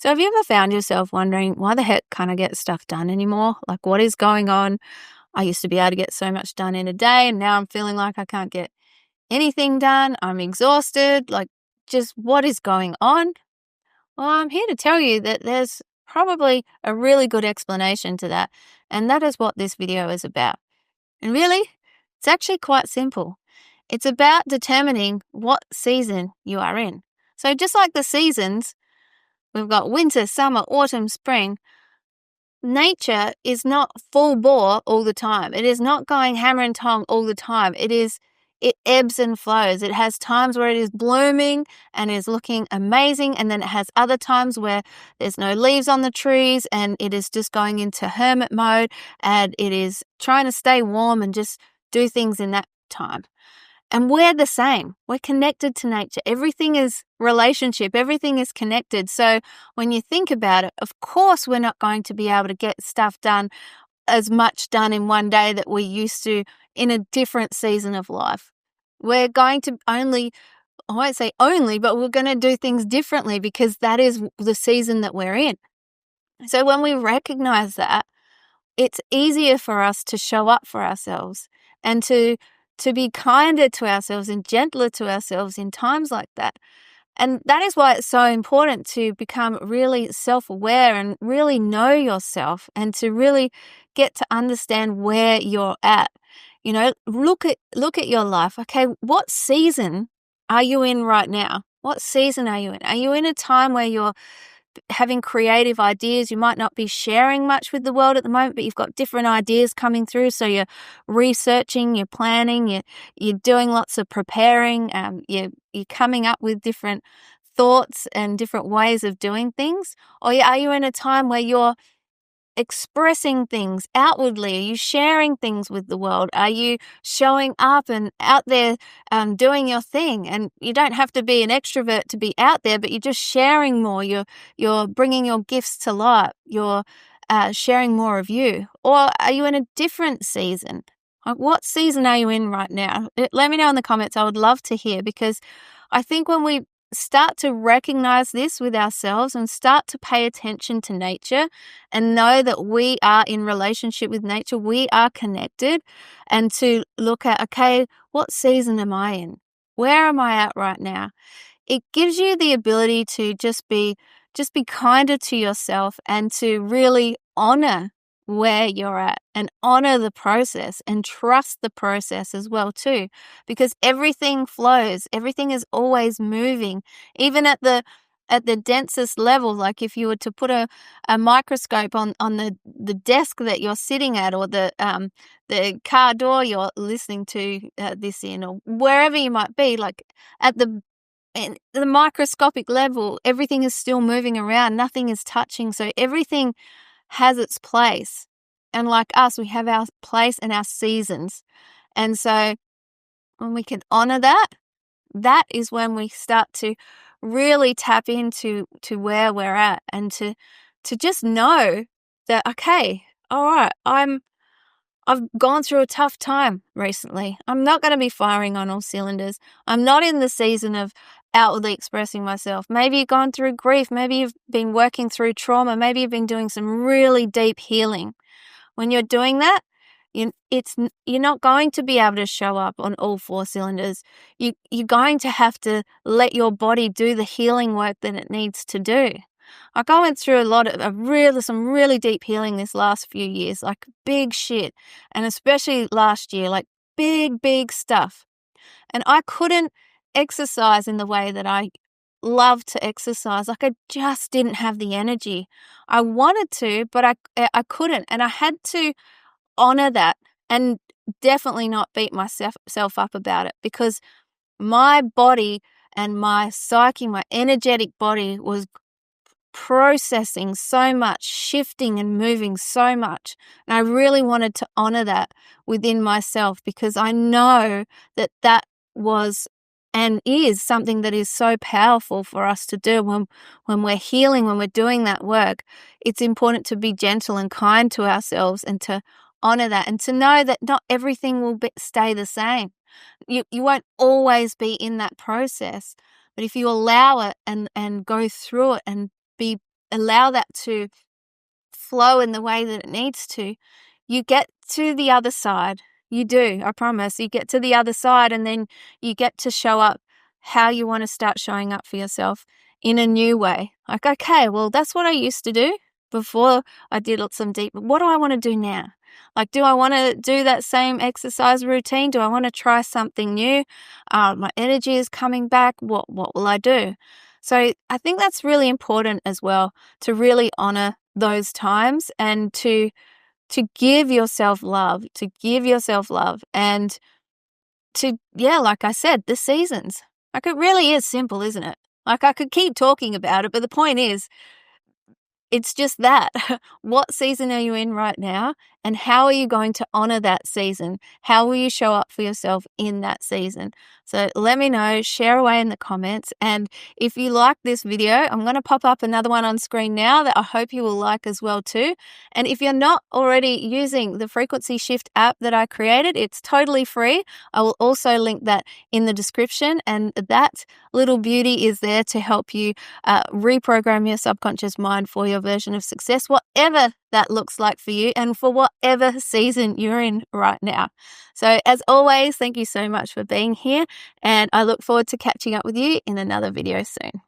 So have you ever found yourself wondering why the heck can't I get stuff done anymore? Like, what is going on? I used to be able to get so much done in a day, and now I'm feeling like I can't get anything done. I'm exhausted. Like, just what is going on? Well, I'm here to tell you that there's probably a really good explanation to that, and that is what this video is about. And really, it's actually quite simple. It's about determining what season you are in. So just like the seasons, we've got winter, summer, autumn, spring. Nature is not full bore all the time. It is not going hammer and tong all the time. It ebbs and flows. It has times where it is blooming and is looking amazing, and then it has other times where there's no leaves on the trees and it is just going into hermit mode and it is trying to stay warm and just do things in that time. And we're the same. We're connected to nature. Everything is relationship. Everything is connected. So when you think about it, of course, we're not going to be able to get stuff done as much done in one day that we used to in a different season of life. We're going to I won't say only, but we're going to do things differently because that is the season that we're in. So when we recognize that, it's easier for us to show up for ourselves and to be kinder to ourselves and gentler to ourselves in times like that. And that is why it's so important to become really self-aware and really know yourself and to really get to understand where you're at. You know, look at your life. Okay, what season are you in right now? What season are you in? Are you in a time where you're having creative ideas? You might not be sharing much with the world at the moment, but you've got different ideas coming through. So you're researching, you're planning, you're doing lots of preparing. You're coming up with different thoughts and different ways of doing things. Or are you in a time where you're expressing things outwardly? Are you sharing things with the world? Are you showing up and out there doing your thing? And you don't have to be an extrovert to be out there, but you're just sharing more. You're bringing your gifts to light. You're sharing more of you. Or are you in a different season? Like, what season are you in right now? Let me know in the comments. I would love to hear, because I think when we start to recognize this with ourselves and start to pay attention to nature and know that we are in relationship with nature, we are connected, and to look at, okay, what season am I in? Where am I at right now? It gives you the ability to just be kinder to yourself and to really honor where you're at and honor the process and trust the process as well too, because everything flows. Everything is always moving, even at the densest level. Like if you were to put a microscope on the desk that you're sitting at, or the car door you're listening to this in, or wherever you might be, like at the microscopic level, everything is still moving around. Nothing is touching. So everything has its place. And like us, we have our place and our seasons. And so when we can honor that, that is when we start to really tap into where we're at, and to just know that, okay, all right, I've gone through a tough time recently. I'm not going to be firing on all cylinders. I'm not in the season of outwardly expressing myself. Maybe you've gone through grief. Maybe you've been working through trauma. Maybe you've been doing some really deep healing. When you're doing that, you're not going to be able to show up on all four cylinders. You're going to have to let your body do the healing work that it needs to do. Like, I went through a lot of some really deep healing this last few years, like big shit, and especially last year, like big stuff. And I couldn't exercise in the way that I love to exercise. Like, I just didn't have the energy. I wanted to, but I couldn't, and I had to honor that and definitely not beat myself up about it, because my body and my psyche, my energetic body, was processing so much, shifting and moving so much. And I really wanted to honor that within myself, because I know that that was and is something that is so powerful for us to do when we're healing, when we're doing that work. It's important to be gentle and kind to ourselves and to honor that, and to know that not everything will stay the same. You won't always be in that process, but if you allow it and go through it and be allow that to flow in the way that it needs to, you get to the other side. You do, I promise. You get to the other side, and then you get to show up how you want to start showing up for yourself in a new way. Like, okay, well, that's what I used to do before I did some deep. What do I want to do now? Like, do I want to do that same exercise routine? Do I want to try something new? My energy is coming back. What will I do? So I think that's really important as well, to really honor those times and to give yourself love, and to, yeah, like I said, the seasons. Like, it really is simple, isn't it? Like, I could keep talking about it, but the point is, it's just that. What season are you in right now? And how are you going to honor that season? How will you show up for yourself in that season? So let me know, share away in the comments. And if you like this video, I'm going to pop up another one on screen now that I hope you will like as well too. And if you're not already using the Frequency Shift app that I created, it's totally free. I will also link that in the description. And that little beauty is there to help you reprogram your subconscious mind for your version of success, whatever that looks like for you and for whatever season you're in right now. So as always, thank you so much for being here, and I look forward to catching up with you in another video soon.